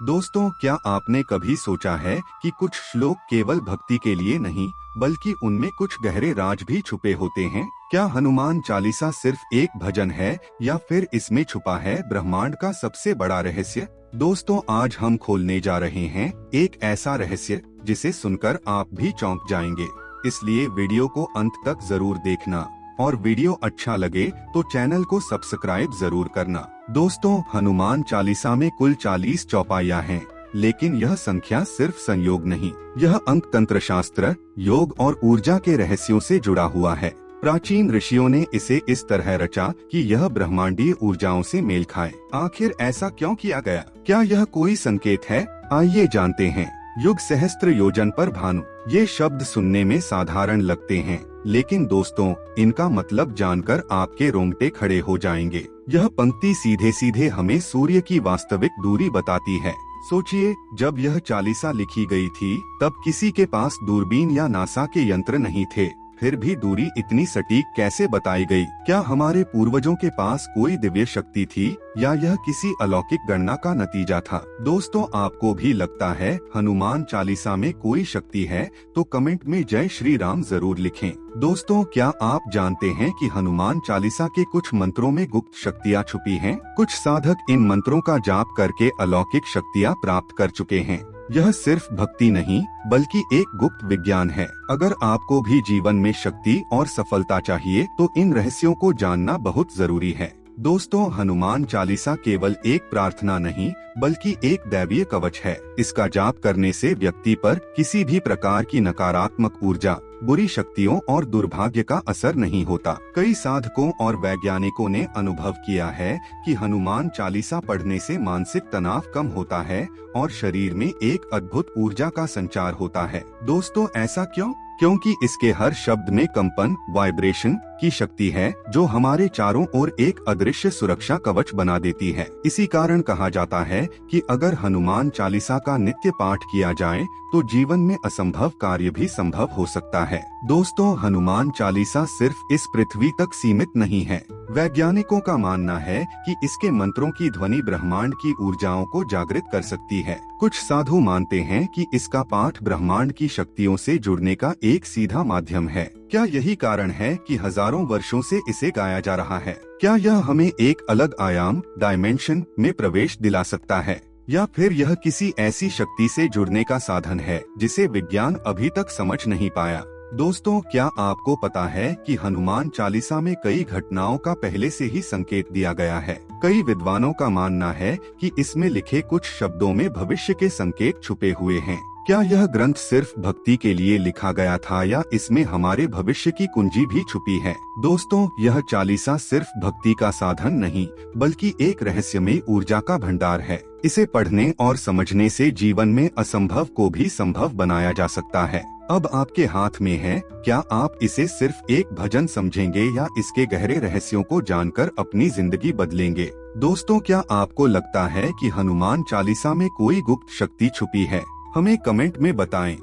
दोस्तों, क्या आपने कभी सोचा है कि कुछ श्लोक केवल भक्ति के लिए नहीं बल्कि उनमें कुछ गहरे राज भी छुपे होते हैं? क्या हनुमान चालीसा सिर्फ एक भजन है या फिर इसमें छुपा है ब्रह्मांड का सबसे बड़ा रहस्य? दोस्तों, आज हम खोलने जा रहे हैं एक ऐसा रहस्य जिसे सुनकर आप भी चौंक जाएंगे। इसलिए वीडियो को अंत तक जरूर देखना और वीडियो अच्छा लगे तो चैनल को सब्सक्राइब जरूर करना। दोस्तों, हनुमान चालीसा में कुल 40 चौपाइयाँ हैं, लेकिन यह संख्या सिर्फ संयोग नहीं, यह अंक तंत्र शास्त्र, योग और ऊर्जा के रहस्यों से जुड़ा हुआ है। प्राचीन ऋषियों ने इसे इस तरह रचा कि यह ब्रह्मांडीय ऊर्जाओं से मेल खाए। आखिर ऐसा क्यों किया गया? क्या यह कोई संकेत है? आइए जानते हैं। युग सहस्त्र योजन पर भानु, ये शब्द सुनने में साधारण लगते हैं, लेकिन दोस्तों, इनका मतलब जानकर आपके रोंगटे खड़े हो जाएंगे। यह पंक्ति सीधे सीधे हमें सूर्य की वास्तविक दूरी बताती है। सोचिए, जब यह चालीसा लिखी गई थी तब किसी के पास दूरबीन या नासा के यंत्र नहीं थे, फिर भी दूरी इतनी सटीक कैसे बताई गई? क्या हमारे पूर्वजों के पास कोई दिव्य शक्ति थी या यह किसी अलौकिक गणना का नतीजा था? दोस्तों, आपको भी लगता है हनुमान चालीसा में कोई शक्ति है तो कमेंट में जय श्री राम जरूर लिखें। दोस्तों, क्या आप जानते हैं कि हनुमान चालीसा के कुछ मंत्रों में गुप्त शक्तियाँ छुपी हैं? कुछ साधक इन मंत्रों का जाप करके अलौकिक शक्तियाँ प्राप्त कर चुके हैं। यह सिर्फ भक्ति नहीं बल्कि एक गुप्त विज्ञान है। अगर आपको भी जीवन में शक्ति और सफलता चाहिए तो इन रहस्यों को जानना बहुत जरूरी है। दोस्तों, हनुमान चालीसा केवल एक प्रार्थना नहीं बल्कि एक दैवीय कवच है। इसका जाप करने से व्यक्ति पर किसी भी प्रकार की नकारात्मक ऊर्जा, बुरी शक्तियों और दुर्भाग्य का असर नहीं होता। कई साधकों और वैज्ञानिकों ने अनुभव किया है कि हनुमान चालीसा पढ़ने से मानसिक तनाव कम होता है और शरीर में एक अद्भुत ऊर्जा का संचार होता है। दोस्तों, ऐसा क्यों? क्योंकि इसके हर शब्द में कंपन, वाइब्रेशन की शक्ति है जो हमारे चारों ओर एक अदृश्य सुरक्षा कवच बना देती है। इसी कारण कहा जाता है कि अगर हनुमान चालीसा का नित्य पाठ किया जाए तो जीवन में असंभव कार्य भी संभव हो सकता है। दोस्तों, हनुमान चालीसा सिर्फ इस पृथ्वी तक सीमित नहीं है। वैज्ञानिकों का मानना है कि इसके मंत्रों की ध्वनि ब्रह्मांड की ऊर्जाओं को जागृत कर सकती है। कुछ साधु मानते हैं कि इसका पाठ ब्रह्मांड की शक्तियों से जुड़ने का एक सीधा माध्यम है। क्या यही कारण है कि हजारों वर्षों से इसे गाया जा रहा है? क्या यह हमें एक अलग आयाम, डायमेंशन में प्रवेश दिला सकता है, या फिर यह किसी ऐसी शक्ति से जुड़ने का साधन है जिसे विज्ञान अभी तक समझ नहीं पाया? दोस्तों, क्या आपको पता है कि हनुमान चालीसा में कई घटनाओं का पहले से ही संकेत दिया गया है? कई विद्वानों का मानना है कि इसमें लिखे कुछ शब्दों में भविष्य के संकेत छुपे हुए हैं। क्या यह ग्रंथ सिर्फ भक्ति के लिए लिखा गया था या इसमें हमारे भविष्य की कुंजी भी छुपी है? दोस्तों, यह चालीसा सिर्फ भक्ति का साधन नहीं बल्कि एक रहस्यमय ऊर्जा का भंडार है। इसे पढ़ने और समझने से जीवन में असंभव को भी संभव बनाया जा सकता है। अब आपके हाथ में है, क्या आप इसे सिर्फ एक भजन समझेंगे या इसके गहरे रहस्यों को जानकर अपनी जिंदगी बदलेंगे? दोस्तों, क्या आपको लगता है कि हनुमान चालीसा में कोई गुप्त शक्ति छुपी है? हमें कमेंट में बताएं।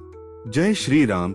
जय श्री राम।